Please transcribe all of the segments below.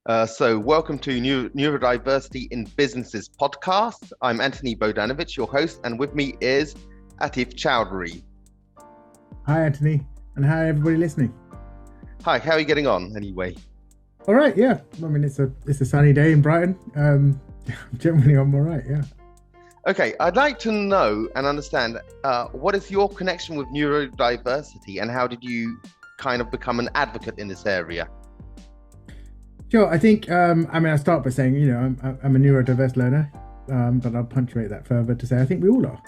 Welcome to Neurodiversity in Businesses podcast. I'm Anthony Bodanovich, your host, and with me is Atif Choudhury. Hi, Anthony, and hi, everybody listening. Hi, how are you getting on anyway? All right, yeah. I mean, it's a sunny day in Brighton. Generally, I'm all right, yeah. Okay, I'd like to know and understand what is your connection with neurodiversity and how did you kind of become an advocate in this area? Sure, I think, I'll start by saying, I'm a neurodiverse learner, but I'll punctuate that further to say I think we all are.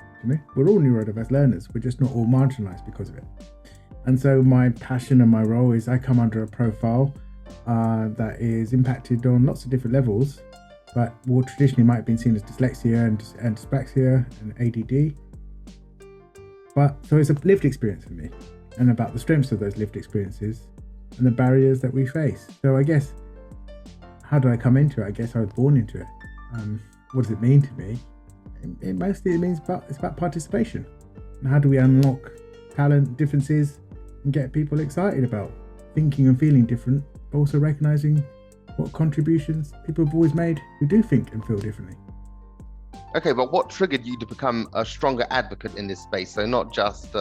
We're all neurodiverse learners. We're just not all marginalized because of it. And so my passion and my role is I come under a profile that is impacted on lots of different levels, but what traditionally might have been seen as dyslexia and dyspraxia and ADD. So it's a lived experience for me, and about the strengths of those lived experiences and the barriers that we face. So I guess, how did I come into it? I guess I was born into it. What does it mean to me? It mostly means it's about participation. And how do we unlock talent, differences, and get people excited about thinking and feeling different, but also recognizing what contributions people have always made who do think and feel differently. Okay, but what triggered you to become a stronger advocate in this space? So not just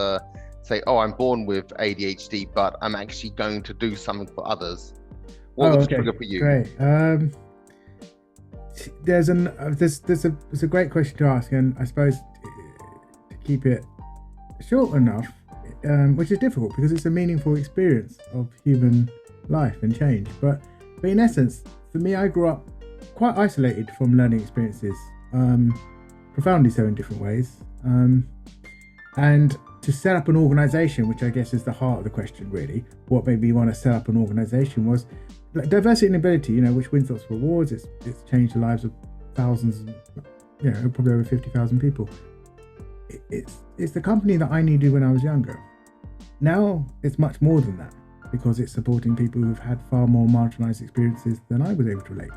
say, oh, I'm born with ADHD, but I'm actually going to do something for others. What was the trigger for you? Great. There's a great question to ask, and I suppose to keep it short enough, which is difficult because it's a meaningful experience of human life and change. But in essence, for me, I grew up quite isolated from learning experiences, profoundly so in different ways. And to set up an organization, which I guess is the heart of the question, really, what made me want to set up an organization was like diversity and ability, which wins lots of awards. It's changed the lives of thousands, probably over 50,000 people. It's the company that I needed when I was younger. Now it's much more than that, because it's supporting people who've had far more marginalized experiences than I was able to relate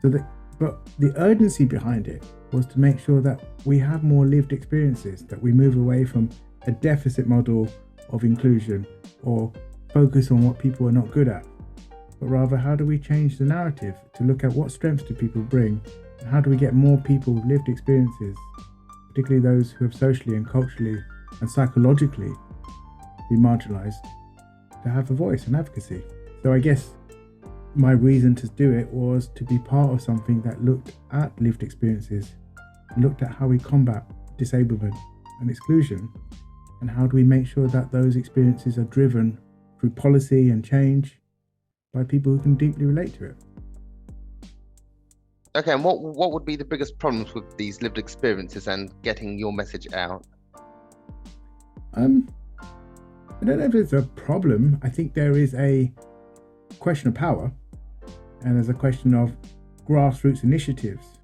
to. But the urgency behind it was to make sure that we have more lived experiences, that we move away from a deficit model of inclusion or focus on what people are not good at, but rather how do we change the narrative to look at what strengths do people bring, and how do we get more people with lived experiences, particularly those who have socially and culturally and psychologically been marginalized, to have a voice and advocacy. So I guess my reason to do it was to be part of something that looked at lived experiences, looked at how we combat disablement and exclusion, and how do we make sure that those experiences are driven through policy and change by people who can deeply relate to it. Okay, and what would be the biggest problems with these lived experiences and getting your message out? I don't know if it's a problem. I think there is a question of power, and there's a question of grassroots initiatives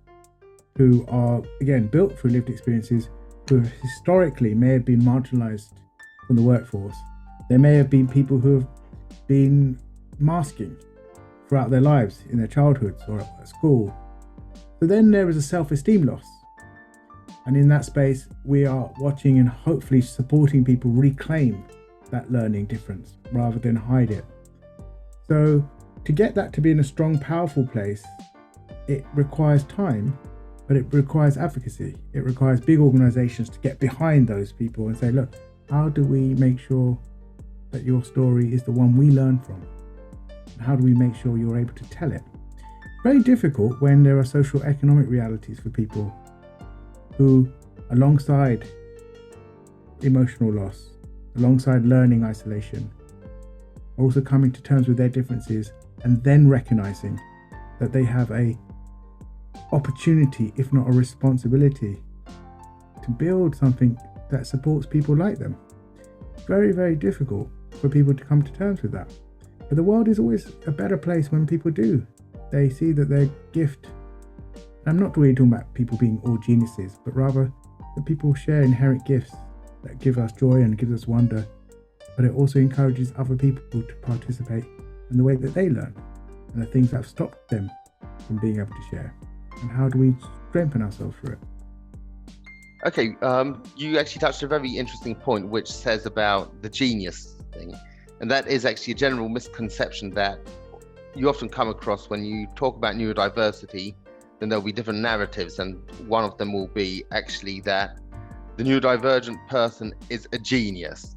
who are, again, built through lived experiences, who historically may have been marginalized from the workforce. There may have been people who have been masking throughout their lives, in their childhoods or at school. So then there is a self-esteem loss. And in that space, we are watching and hopefully supporting people reclaim that learning difference rather than hide it. So to get that to be in a strong, powerful place, it requires time, but it requires advocacy. It requires big organizations to get behind those people and say, look, how do we make sure that your story is the one we learn from? And how do we make sure you're able to tell it? Very difficult when there are social economic realities for people who, alongside emotional loss, alongside learning isolation, are also coming to terms with their differences and then recognizing that they have a opportunity, if not a responsibility, to build something that supports people like them. Very, very difficult for people to come to terms with that. But the world is always a better place when people do. They see that their gift, I'm not really talking about people being all geniuses, but rather that people share inherent gifts that give us joy and gives us wonder, but it also encourages other people to participate in the way that they learn and the things that have stopped them from being able to share. And how do we strengthen ourselves through it? Okay, you actually touched a very interesting point, which says about the genius thing. And that is actually a general misconception that you often come across when you talk about neurodiversity, then there'll be different narratives, and one of them will be actually that the neurodivergent person is a genius.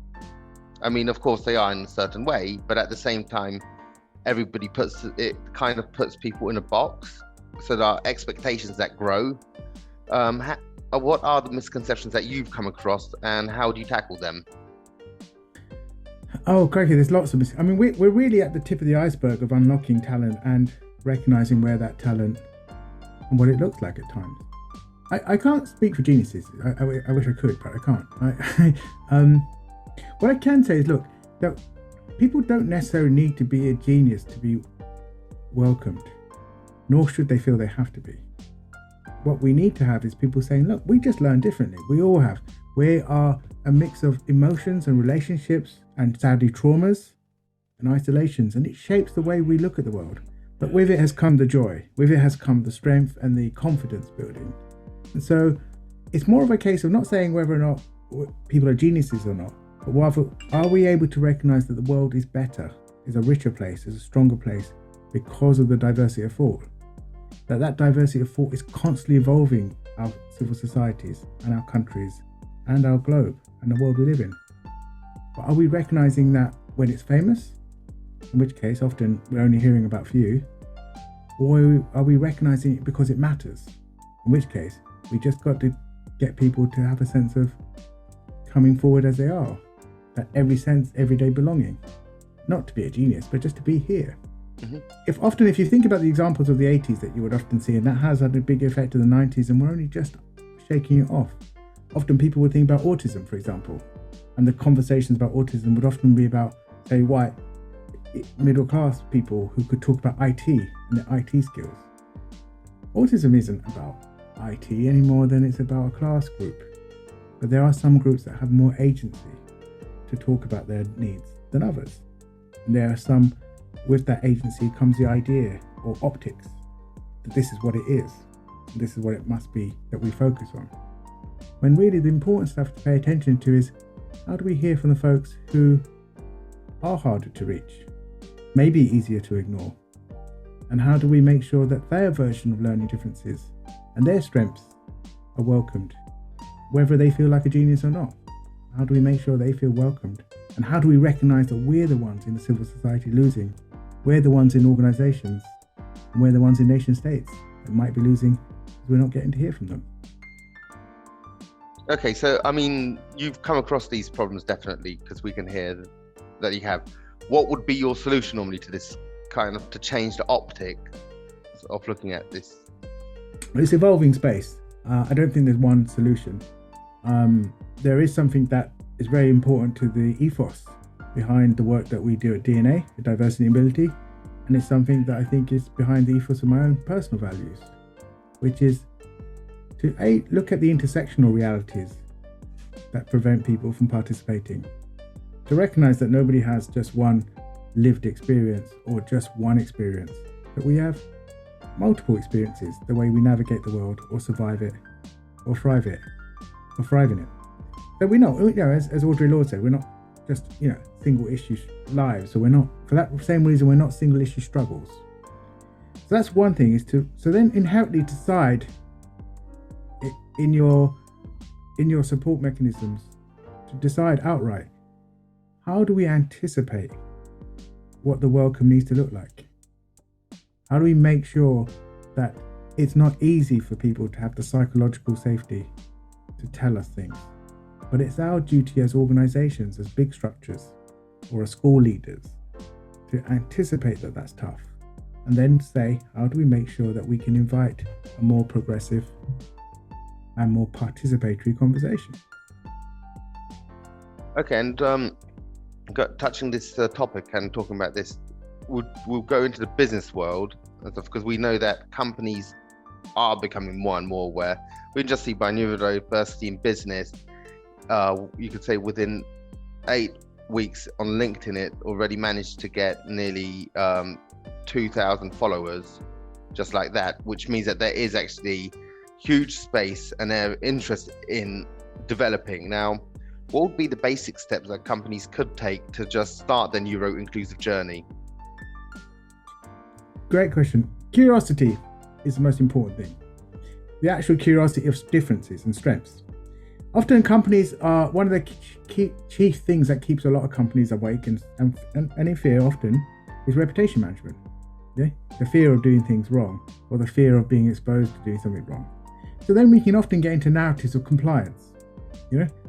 I mean, of course they are in a certain way, but at the same time, everybody puts people in a box. So there are expectations that grow. What are the misconceptions that you've come across, and how do you tackle them? Oh, crikey, there's lots of I mean, we're really at the tip of the iceberg of unlocking talent and recognizing where that talent and what it looks like at times. I can't speak for geniuses. I wish I could, but I can't. What I can say is, look, that people don't necessarily need to be a genius to be welcomed, nor should they feel they have to be. What we need to have is people saying, look, we just learn differently. We all have. We are a mix of emotions and relationships and sadly traumas and isolations, and it shapes the way we look at the world. But with it has come the joy, with it has come the strength and the confidence building. And so it's more of a case of not saying whether or not people are geniuses or not, but rather, are we able to recognize that the world is better, is a richer place, is a stronger place because of the diversity of thought? That diversity of thought is constantly evolving our civil societies and our countries and our globe and the world we live in. But are we recognizing that when it's famous, in which case often we're only hearing about few, or are we recognizing it because it matters, in which case we just got to get people to have a sense of coming forward as they are, that everyday belonging, not to be a genius, but just to be here. Mm-hmm. If you think about the examples of the 80s that you would often see, and that has had a big effect in the 90s, and we're only just shaking it off. Often people would think about autism, for example, and the conversations about autism would often be about, say, white middle-class people who could talk about IT and their IT skills. Autism isn't about IT any more than it's about a class group, but there are some groups that have more agency to talk about their needs than others, and there are some. With that agency comes the idea or optics that this is what it is, and this is what it must be that we focus on. When really the important stuff to pay attention to is, how do we hear from the folks who are harder to reach, maybe easier to ignore, and how do we make sure that their version of learning differences and their strengths are welcomed, whether they feel like a genius or not? How do we make sure they feel welcomed? And how do we recognize that we're the ones in the civil society losing? We're the ones in organizations, and we're the ones in nation states that might be losing because we're not getting to hear from them. Okay, so I mean, you've come across these problems definitely, because we can hear that you have. What would be your solution normally to this kind of, to change the optic of looking at this? It's evolving space. I don't think there's one solution. There is something that is very important to the ethos behind the work that we do at DNA, the diversity and ability, and it's something that I think is behind the ethos of my own personal values, which is to look at the intersectional realities that prevent people from participating, to recognize that nobody has just one lived experience or just one experience, that we have multiple experiences, the way we navigate the world or survive it or thrive in it. So we know as Audre Lorde said, we're not just, single issue lives. So we're not, for that same reason, we're not single issue struggles. So that's one thing, is to, so then inherently decide in your support mechanisms, to decide outright, how do we anticipate what the welcome needs to look like? How do we make sure that it's not easy for people to have the psychological safety to tell us things? But it's our duty as organizations, as big structures, or as school leaders, to anticipate that that's tough, and then say, how do we make sure that we can invite a more progressive and more participatory conversation? Okay, and touching this topic and talking about this, we'll go into the business world and stuff, because we know that companies are becoming more and more aware. We can just see by neurodiversity in business, you could say within 8 weeks on LinkedIn, it already managed to get nearly 2,000 followers, just like that, which means that there is actually huge space and their interest in developing. Now, what would be the basic steps that companies could take to just start their neuro-inclusive journey? Great question. Curiosity is the most important thing. The actual curiosity of differences and strengths. Often companies are one of the chief things that keeps a lot of companies awake and in fear often is reputation management. Yeah? The fear of doing things wrong or the fear of being exposed to doing something wrong. So then we can often get into narratives of compliance.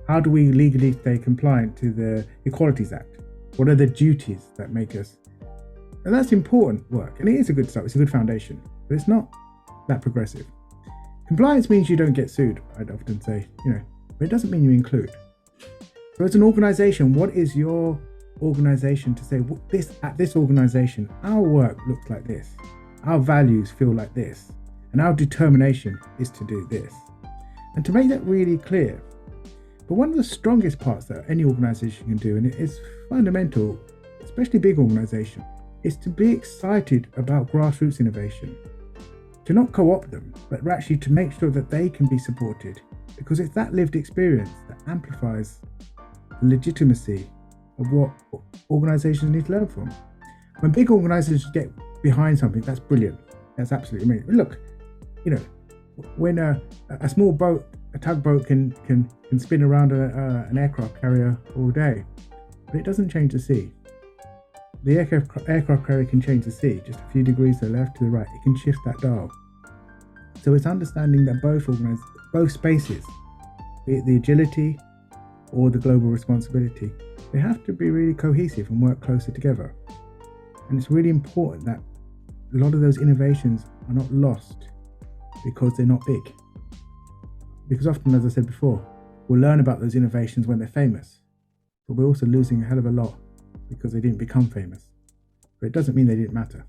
How do we legally stay compliant to the Equalities Act? What are the duties that make us? And that's important work. And it is a good start. It's a good foundation, but it's not that progressive. Compliance means you don't get sued, I'd often say, but it doesn't mean you include. So as an organization, what is your organization to say, at this organization, our work looks like this, our values feel like this, and our determination is to do this. And to make that really clear, but one of the strongest parts that any organization can do, and it is fundamental, especially big organization, is to be excited about grassroots innovation. To not co-opt them, but actually to make sure that they can be supported. Because it's that lived experience that amplifies the legitimacy of what organizations need to learn from. When big organizations get behind something, that's brilliant. That's absolutely amazing. Look, when a small boat, a tugboat can spin around an aircraft carrier all day, but it doesn't change the sea. The aircraft carrier can change the sea just a few degrees to the left, to the right. It can shift that dial. So it's understanding that both spaces, be it the agility or the global responsibility, they have to be really cohesive and work closer together. And it's really important that a lot of those innovations are not lost because they're not big. Because often, as I said before, we'll learn about those innovations when they're famous, but we're also losing a hell of a lot because they didn't become famous. But it doesn't mean they didn't matter.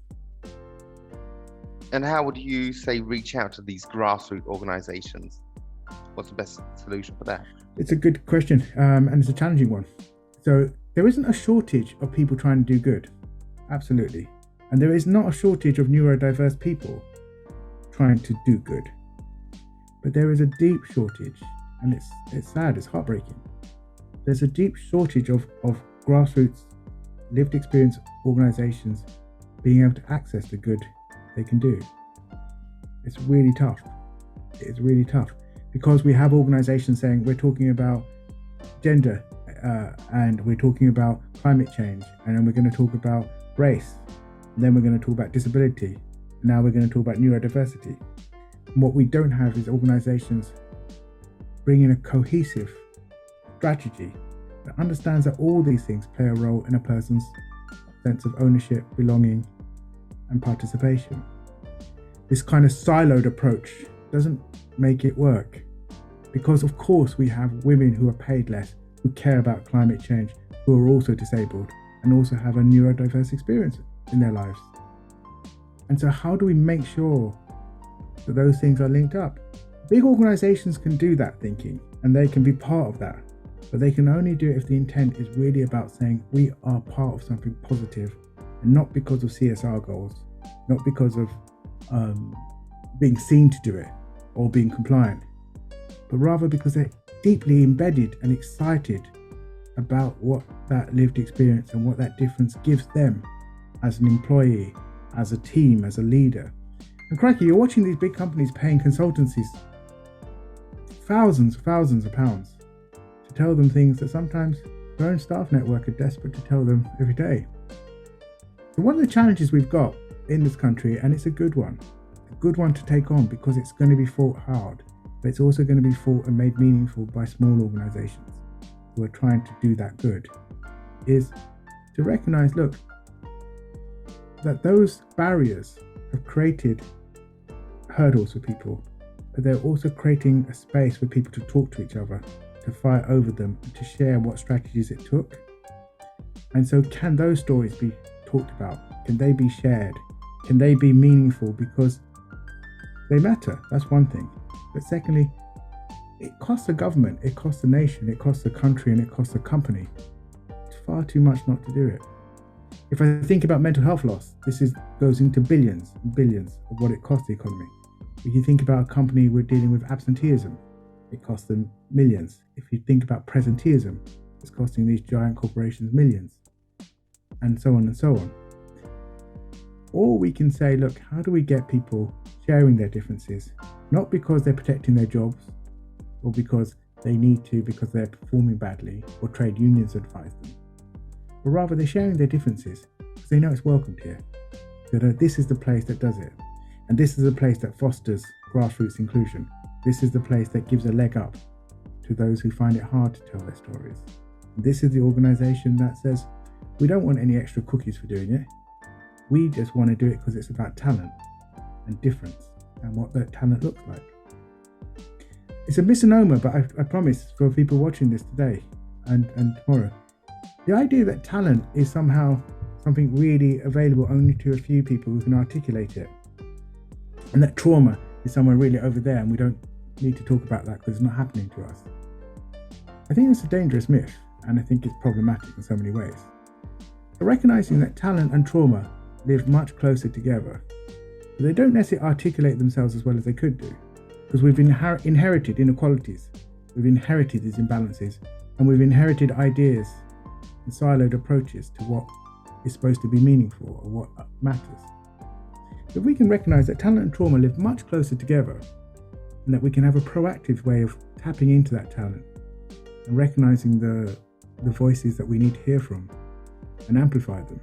And how would you say reach out to these grassroots organizations? What's the best solution for that? It's a good question, and it's a challenging one. So there isn't a shortage of people trying to do good, absolutely. And there is not a shortage of neurodiverse people trying to do good. But there is a deep shortage, and it's sad, it's heartbreaking. There's a deep shortage of grassroots, lived experience organizations being able to access the good they can do. It's really tough. It's really tough because we have organizations saying we're talking about gender and we're talking about climate change, and then we're going to talk about race, and then we're going to talk about disability, and now we're going to talk about neurodiversity. And what we don't have is organizations bringing a cohesive strategy that understands that all these things play a role in a person's sense of ownership, belonging, and participation. This kind of siloed approach doesn't make it work, because of course we have women who are paid less, who care about climate change, who are also disabled and also have a neurodiverse experience in their lives. And so how do we make sure that those things are linked up? Big organizations can do that thinking and they can be part of that, but they can only do it if the intent is really about saying we are part of something positive, and not because of CSR goals, not because of being seen to do it or being compliant, but rather because they're deeply embedded and excited about what that lived experience and what that difference gives them as an employee, as a team, as a leader. And crikey, you're watching these big companies paying consultancies thousands of pounds to tell them things that sometimes their own staff network are desperate to tell them every day. So one of the challenges we've got in this country, and it's a good one to take on because it's going to be fought hard, but it's also going to be fought and made meaningful by small organizations who are trying to do that good, is to recognize, look, that those barriers have created hurdles for people, but they're also creating a space for people to talk to each other, to fight over them, and to share what strategies it took. And so can those stories be talked about? Can they be shared? Can they be meaningful because they matter? That's one thing. But secondly, it costs the government, it costs the nation, it costs the country, and it costs the company. It's far too much not to do it. If I think about mental health loss, goes into billions and billions of what it costs the economy. If you think about a company we're dealing with absenteeism, it costs them millions. If you think about presenteeism, it's costing these giant corporations millions, and so on and so on. Or we can say, look, how do we get people sharing their differences, not because they're protecting their jobs or because they need to, because they're performing badly or trade unions advise them, but rather they're sharing their differences because they know it's welcomed here. They know this is the place that does it, and this is the place that fosters grassroots inclusion. This is the place that gives a leg up to those who find it hard to tell their stories. And this is the organisation that says, we don't want any extra cookies for doing it. We just want to do it because it's about talent and difference and what that talent looks like. It's a misnomer, but I promise for people watching this today and tomorrow, the idea that talent is somehow something really available only to a few people who can articulate it, and that trauma is somewhere really over there and we don't need to talk about that because it's not happening to us. I think it's a dangerous myth, and I think it's problematic in so many ways. So recognizing that talent and trauma live much closer together, but they don't necessarily articulate themselves as well as they could do, because we've inherited inequalities, we've inherited these imbalances, and we've inherited ideas and siloed approaches to what is supposed to be meaningful or what matters. If we can recognize that talent and trauma live much closer together, and that we can have a proactive way of tapping into that talent and recognizing the voices that we need to hear from and amplify them,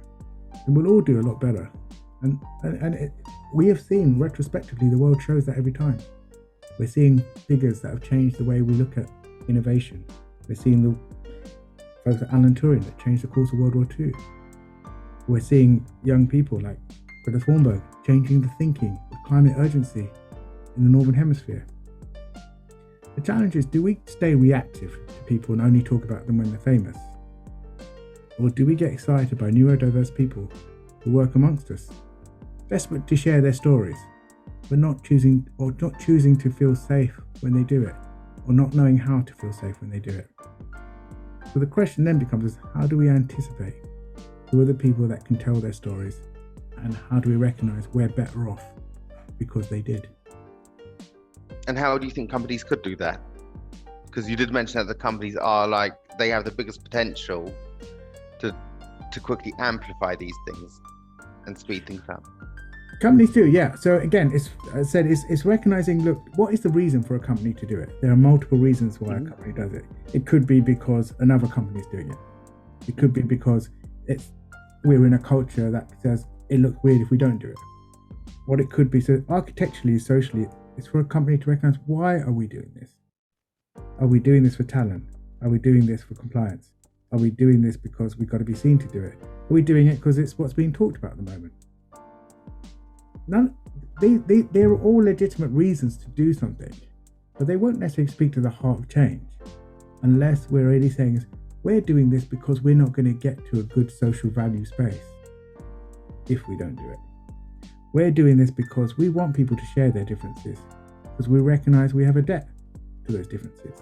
then we'll all do a lot better. And we have seen retrospectively, the world shows that every time. We're seeing figures that have changed the way we look at innovation. We're seeing the folks like Alan Turing that changed the course of World War II. We're seeing young people like Greta Thunberg changing the thinking of climate urgency in the Northern Hemisphere. The challenge is, do we stay reactive to people and only talk about them when they're famous? Or do we get excited by neurodiverse people who work amongst us, desperate to share their stories, but not choosing to feel safe when they do it, or not knowing how to feel safe when they do it? So the question then becomes, how do we anticipate who are the people that can tell their stories, and how do we recognize we're better off because they did? And how do you think companies could do that? Because you did mention that the companies are they have the biggest potential to quickly amplify these things and speed things up. Companies do, yeah. So again, it's recognizing, look, what is the reason for a company to do it? There are multiple reasons why a company does it. It could be because another company is doing it. It could be because we're in a culture that says it looks weird if we don't do it. What it could be, so architecturally, socially, it's for a company to recognize, why are we doing this? Are we doing this for talent? Are we doing this for compliance? Are we doing this because we've got to be seen to do it? Are we doing it because it's what's being talked about at the moment? They're all legitimate reasons to do something, but they won't necessarily speak to the heart of change unless we're really saying, we're doing this because we're not going to get to a good social value space if we don't do it. We're doing this because we want people to share their differences, because we recognize we have a debt to those differences.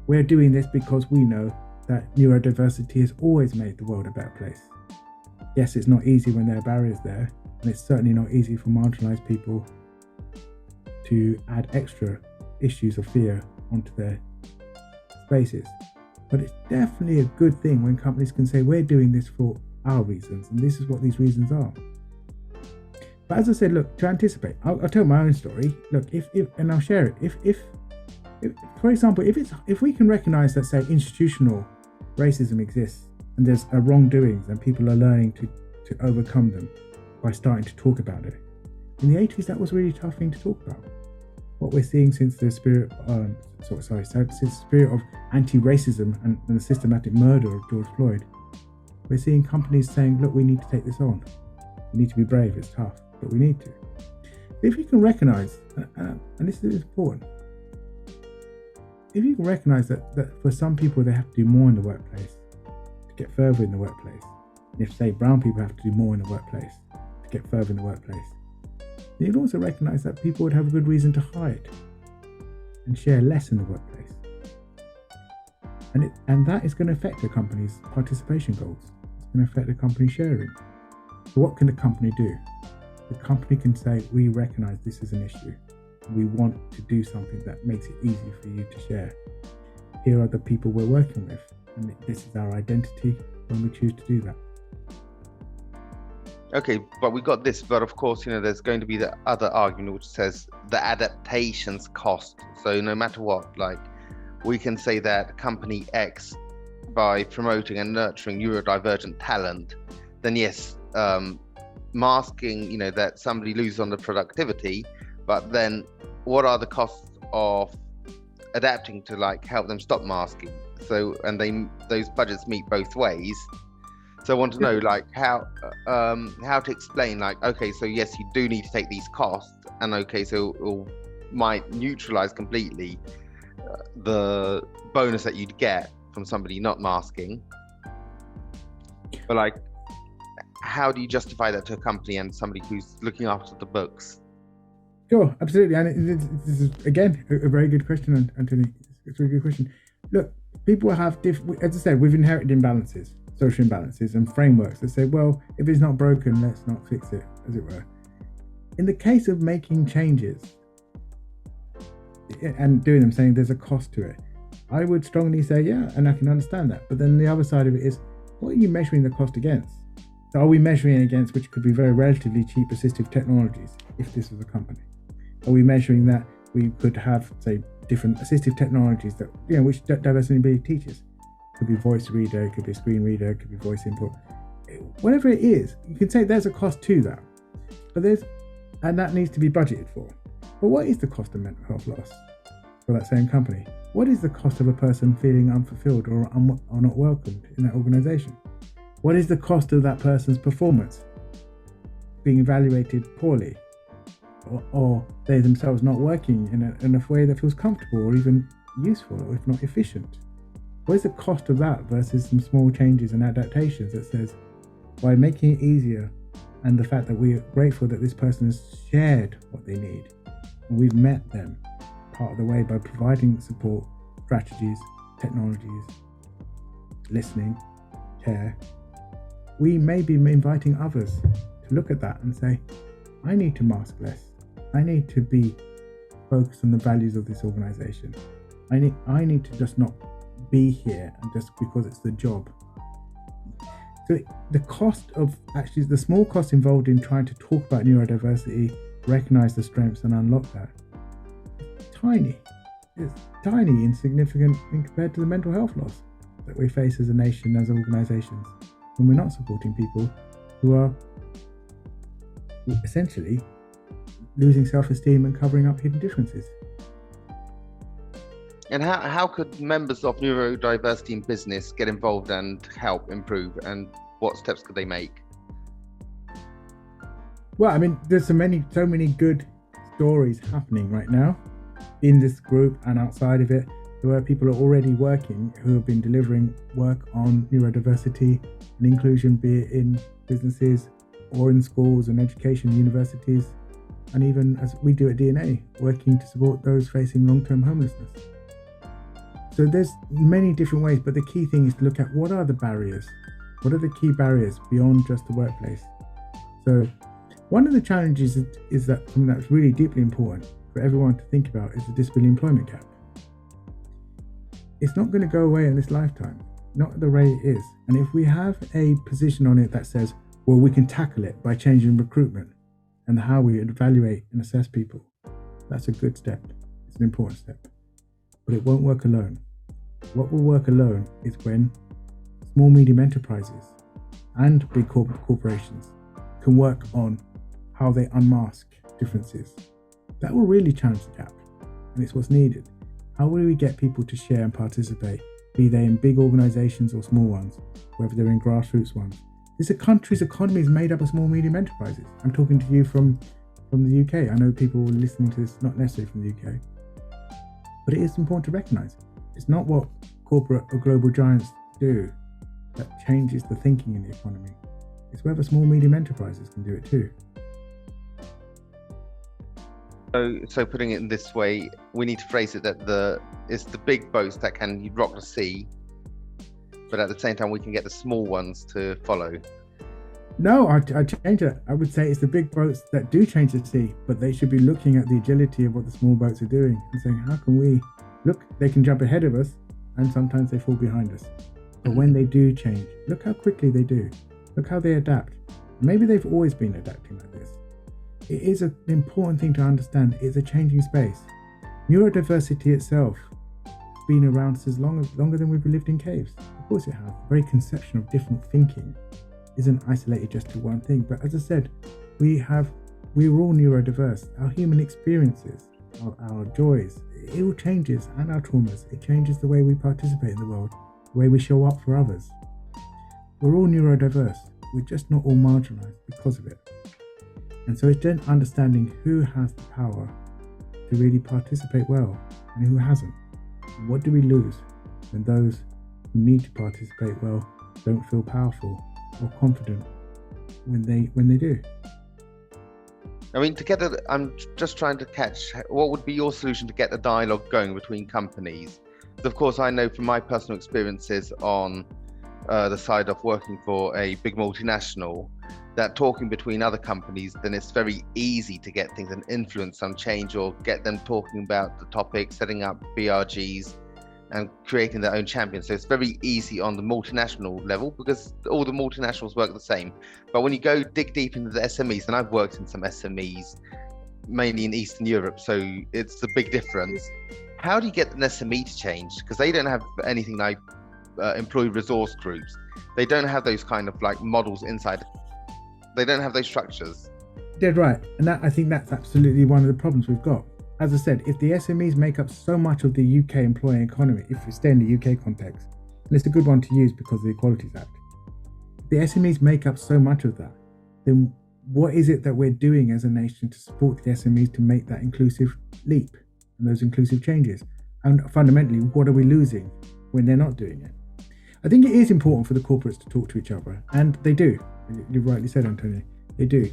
We're doing this because we know that neurodiversity has always made the world a better place. Yes, it's not easy when there are barriers there, and it's certainly not easy for marginalized people to add extra issues of fear onto their spaces. But it's definitely a good thing when companies can say, we're doing this for our reasons, and this is what these reasons are. But as I said, look, to anticipate, I'll tell my own story. Look, if and I'll share it. If for example, if we can recognize that, say, institutional racism exists and there's wrongdoings and people are learning to overcome them by starting to talk about it. In the 80s, that was a really tough thing to talk about. What we're seeing since the spirit, since the spirit of anti-racism and the systematic murder of George Floyd, we're seeing companies saying, look, we need to take this on. We need to be brave, it's tough, but we need to. If you can recognize, and this is important, if you can recognize that for some people they have to do more in the workplace to get further in the workplace, and if, say, brown people have to do more in the workplace to get further in the workplace, then you'd also recognize that people would have a good reason to hide and share less in the workplace. And that is going to affect a company's participation goals. It's going to affect the company sharing. So what can the company do? The company can say, we recognize this is an issue. We want to do something that makes it easy for you to share. Here are the people we're working with, and this is our identity when we choose to do that. Okay, but we got this, but of course, there's going to be the other argument which says the adaptations cost. So no matter what, like, we can say that company X, by promoting and nurturing neurodivergent talent, then yes, masking, that somebody loses on the productivity, but then what are the costs of adapting to like help them stop masking? So, and those budgets meet both ways. So I want to know like how to explain like, okay, so yes, you do need to take these costs, and okay, so it might neutralize completely the bonus that you'd get from somebody not masking. But like, how do you justify that to a company and somebody who's looking after the books? Sure, absolutely. And this is, again, a very good question, Anthony. It's a very good question. Look, people have, as I said, we've inherited imbalances, social imbalances and frameworks that say, well, if it's not broken, let's not fix it, as it were. In the case of making changes and doing them, saying there's a cost to it, I would strongly say, yeah, and I can understand that. But then the other side of it is, what are you measuring the cost against? So are we measuring against, which could be very relatively cheap assistive technologies, if this was a company? Are we measuring that we could have, say, different assistive technologies that, which diversity teaches? Could be voice reader, it could be a screen reader, it could be voice input. Whatever it is, you can say there's a cost to that. And that needs to be budgeted for. But what is the cost of mental health loss for that same company? What is the cost of a person feeling unfulfilled or not welcomed in that organization? What is the cost of that person's performance being evaluated poorly, or they themselves not working in a way that feels comfortable or even useful, or if not efficient? What is the cost of that versus some small changes and adaptations that says, by making it easier and the fact that we are grateful that this person has shared what they need and we've met them part of the way by providing support, strategies, technologies, listening, care, we may be inviting others to look at that and say, I need to mask less. I need to be focused on the values of this organization. I need to just not be here and just because it's the job. So the cost of the small cost involved in trying to talk about neurodiversity, recognize the strengths and unlock that, tiny. It's tiny, insignificant compared to the mental health loss that we face as a nation, as organizations, when we're not supporting people who are essentially losing self-esteem and covering up hidden differences. And how could members of neurodiversity in business get involved and help improve, and what steps could they make? Well, I mean, there's so many good stories happening right now in this group and outside of it, where people are already working, who have been delivering work on neurodiversity and inclusion, be it in businesses or in schools and education, universities, and even as we do at DNA, working to support those facing long-term homelessness. So there's many different ways, but the key thing is to look at what are the barriers? What are the key barriers beyond just the workplace? So one of the challenges is that something that's really deeply important for everyone to think about is the disability employment gap. It's not going to go away in this lifetime, not the way it is. And if we have a position on it that says, well, we can tackle it by changing recruitment and how we evaluate and assess people, that's a good step. It's an important step. But it won't work alone. What will work alone is when small, medium enterprises and big corporations can work on how they unmask differences. That will really challenge the gap, and it's what's needed. How will we get people to share and participate, be they in big organizations or small ones, whether they're in grassroots ones? This country's economy is made up of small, medium enterprises. I'm talking to you from the UK. I know people listening to this not necessarily from the UK. But it is important to recognize it's not what corporate or global giants do that changes the thinking in the economy. It's whether small, medium enterprises can do it too. So putting it in this way, we need to phrase it that it's the big boats that can rock the sea, but at the same time we can get the small ones to follow. No, I change it. I would say it's the big boats that do change the sea, but they should be looking at the agility of what the small boats are doing and saying, how can we look? They can jump ahead of us, and sometimes they fall behind us. But when they do change, look how quickly they do. Look how they adapt. Maybe they've always been adapting like this. It is an important thing to understand. It's a changing space. Neurodiversity itself has been around as longer than we've lived in caves. Of course it has. The very conception of different thinking isn't isolated just to one thing. But as I said, we're all neurodiverse. Our human experiences, our joys, it all changes, and our traumas. It changes the way we participate in the world, the way we show up for others. We're all neurodiverse. We're just not all marginalized because of it. And so it's then understanding who has the power to really participate well and who hasn't. What do we lose when those who need to participate well don't feel powerful or confident when they do? I mean, I'm just trying to catch what would be your solution to get the dialogue going between companies. Because of course, I know from my personal experiences on the side of working for a big multinational, that talking between other companies, then it's very easy to get things and influence some change or get them talking about the topic, setting up BRGs and creating their own champions. So it's very easy on the multinational level because all the multinationals work the same. But when you go dig deep into the SMEs, and I've worked in some SMEs, mainly in Eastern Europe, so it's a big difference. How do you get an SME to change? Because they don't have anything like employee resource groups. They don't have those kind of like models inside. They don't have those structures. Dead right. And I think that's absolutely one of the problems we've got. As I said, if the SMEs make up so much of the UK employing economy, if we stay in the UK context, and it's a good one to use because of the Equalities Act, if the SMEs make up so much of that, then what is it that we're doing as a nation to support the SMEs to make that inclusive leap and those inclusive changes? And fundamentally, what are we losing when they're not doing it? I think it is important for the corporates to talk to each other, and they do. You've rightly said, Antonio, they do.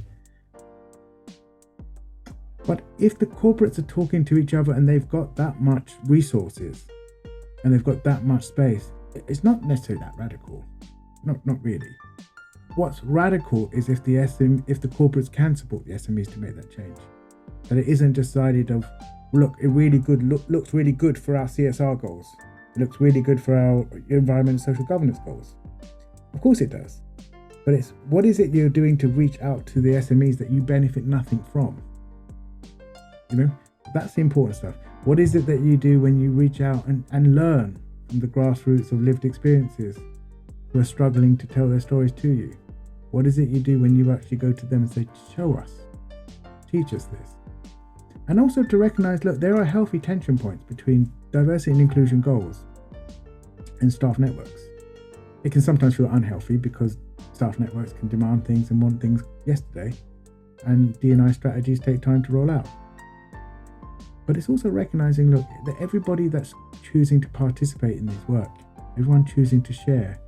But if the corporates are talking to each other and they've got that much resources and they've got that much space, it's not necessarily that radical. Not really. What's radical is if the corporates can support the SMEs to make that change. That it isn't decided of, look, looks really good for our CSR goals. It looks really good for our environment and social governance goals. Of course it does. But it's what is it you're doing to reach out to the SMEs that you benefit nothing from? You know, that's the important stuff. What is it that you do when you reach out and learn from the grassroots of lived experiences who are struggling to tell their stories to you? What is it you do when you actually go to them and say, show us, teach us this? And also to recognize, look, there are healthy tension points between diversity and inclusion goals and staff networks. It can sometimes feel unhealthy because staff networks can demand things and want things yesterday, and D&I strategies take time to roll out. But it's also recognizing, look, that everybody that's choosing to participate in this work, everyone choosing to share,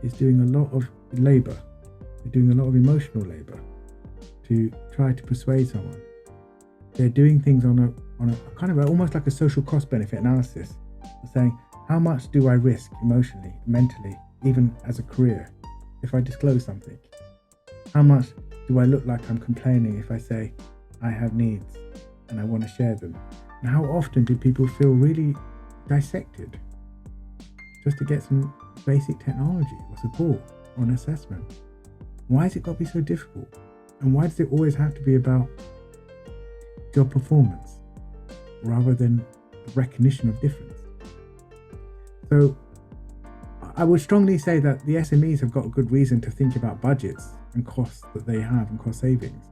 is doing a lot of labor. They're doing a lot of emotional labor to try to persuade someone. They're doing things on a kind of almost like a social cost benefit analysis. They're saying, how much do I risk emotionally, mentally, even as a career, if I disclose something? How much do I look like I'm complaining if I say I have needs and I want to share them? And how often do people feel really dissected just to get some basic technology or support or an assessment? Why has it got to be so difficult? And why does it always have to be about job performance rather than recognition of difference? So I would strongly say that the SMEs have got a good reason to think about budgets and costs that they have and cost savings.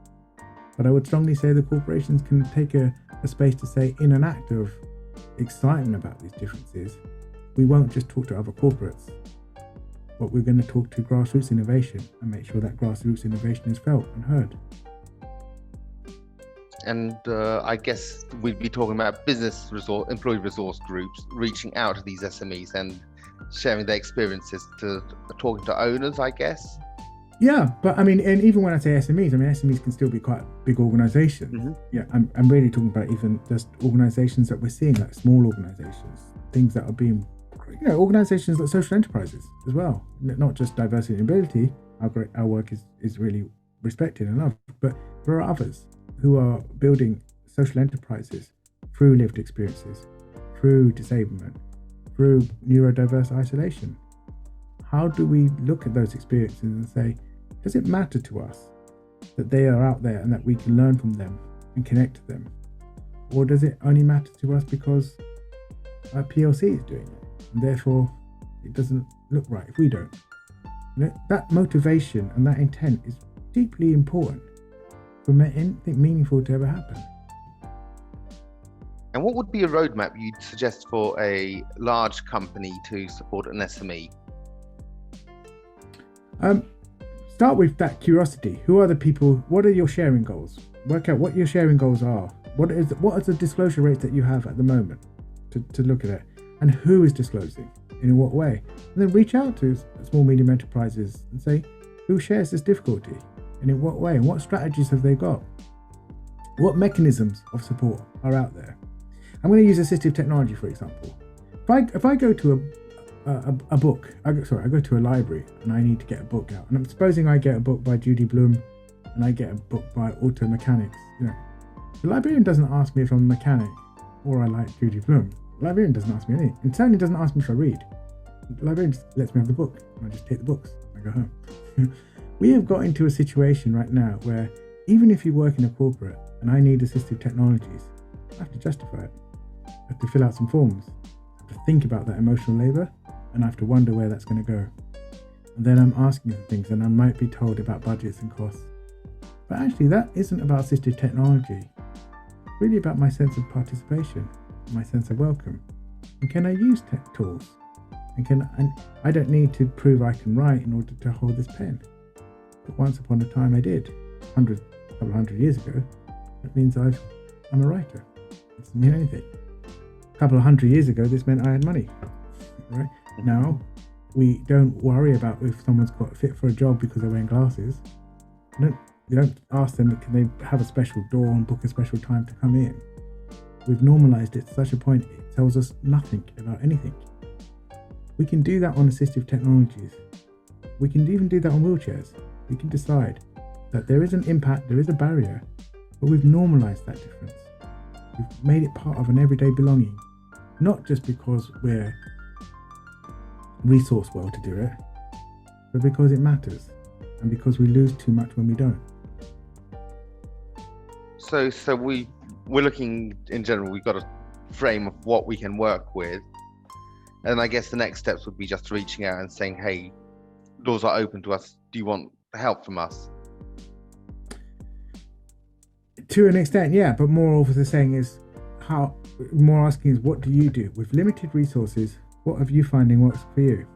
But I would strongly say the corporations can take a space to say, in an act of excitement about these differences, we won't just talk to other corporates, but we're going to talk to grassroots innovation and make sure that grassroots innovation is felt and heard. And I guess we'd be talking about employee resource groups reaching out to these SMEs and sharing their experiences, to talking to owners, I guess. Yeah, but I mean, and even when I say SMEs, I mean, SMEs can still be quite big organizations. Mm-hmm. Yeah, I'm really talking about even just organizations that we're seeing, like small organizations, things that are being, organizations like social enterprises as well, not just diversity and ability. Our work is really respected and loved, but there are others who are building social enterprises through lived experiences, through disablement, through neurodiverse isolation. How do we look at those experiences and say, does it matter to us that they are out there and that we can learn from them and connect to them? Or does it only matter to us because our PLC is doing it, and therefore it doesn't look right if we don't? That motivation and that intent is deeply important for anything meaningful to ever happen. And what would be a roadmap you'd suggest for a large company to support an SME? Start with that curiosity. Who are the people? What are your sharing goals? Work out what your sharing goals are. What are the disclosure rates that you have at the moment to look at it? And who is disclosing? In what way? And then reach out to small, medium enterprises and say, who shares this difficulty? And in what way? And what strategies have they got? What mechanisms of support are out there? I'm going to use assistive technology, for example. If I go to a book, I go to a library and I need to get a book out. And I'm supposing I get a book by Judy Bloom and I get a book by Auto Mechanics. The librarian doesn't ask me if I'm a mechanic or I like Judy Bloom. The librarian doesn't ask me anything. And certainly doesn't ask me if I read. The librarian just lets me have the book and I just take the books and I go home. We have got into a situation right now where even if you work in a corporate and I need assistive technologies, I have to justify it. I have to fill out some forms. I have to think about that emotional labor and I have to wonder where that's going to go. And then I'm asking for things and I might be told about budgets and costs. But actually that isn't about assistive technology. It's really about my sense of participation, my sense of welcome. And can I use tech tools? And I don't need to prove I can write in order to hold this pen. But once upon a time I did, a couple hundred years ago. That means I'm a writer. It doesn't mean anything. A couple of hundred years ago, this meant I had money. Right? Now, we don't worry about if someone's got fit for a job because they're wearing glasses. You don't ask them, can they have a special door and book a special time to come in? We've normalized it to such a point, it tells us nothing about anything. We can do that on assistive technologies. We can even do that on wheelchairs. We can decide that there is an impact, there is a barrier, but we've normalized that difference. We've made it part of an everyday belonging, not just because we're resource well to do it, but because it matters and because we lose too much when we don't. So we're looking in general, we've got a frame of what we can work with. And I guess the next steps would be just reaching out and saying, hey, doors are open to us. Do you want help from us? To an extent, yeah, but more of the saying is more asking is, what do you do with limited resources? What have you finding works for you?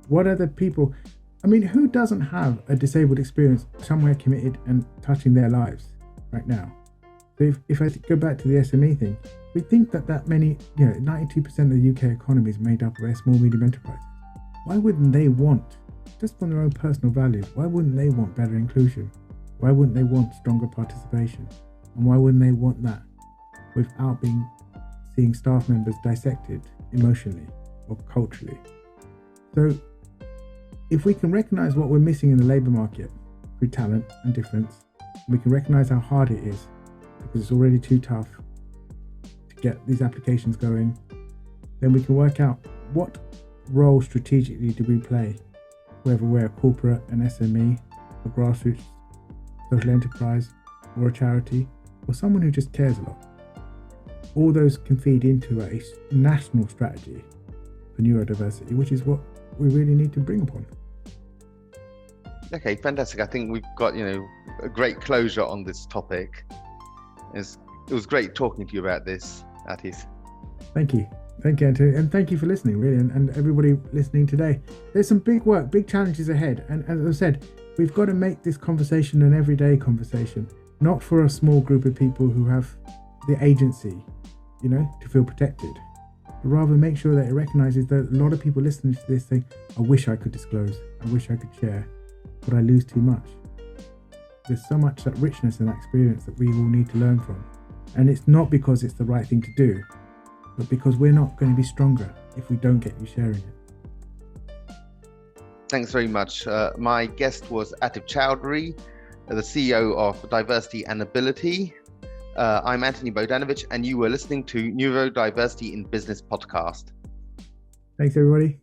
What are the people? I mean, who doesn't have a disabled experience somewhere committed and touching their lives right now? So if I go back to the SME thing, we think that many, 92% of the UK economy is made up of small, medium enterprises. Why wouldn't they want, just from their own personal values, why wouldn't they want better inclusion? Why wouldn't they want stronger participation? And why wouldn't they want that without seeing staff members dissected emotionally or culturally? So if we can recognize what we're missing in the labour market through talent and difference, we can recognize how hard it is because it's already too tough to get these applications going, then we can work out what role strategically do we play, whether we're a corporate, an SME, a grassroots social enterprise, or a charity, or someone who just cares a lot. All those can feed into a national strategy for neurodiversity, which is what we really need to bring upon. Okay, fantastic. I think we've got, a great closure on this topic. It was great talking to you about this, Atif. Thank you, Anthony, and thank you for listening, really, and everybody listening today. There's some big work, big challenges ahead, and as I said, we've got to make this conversation an everyday conversation, not for a small group of people who have the agency, to feel protected, but rather make sure that it recognizes that a lot of people listening to this think, I wish I could disclose, I wish I could share, but I lose too much. There's so much that richness and that experience that we all need to learn from. And it's not because it's the right thing to do, but because we're not going to be stronger if we don't get you sharing it. Thanks very much. My guest was Atif Choudhury, the CEO of Diversity and Ability. I'm Anthony Bodanovic, and you were listening to Neurodiversity in Business podcast. Thanks, everybody.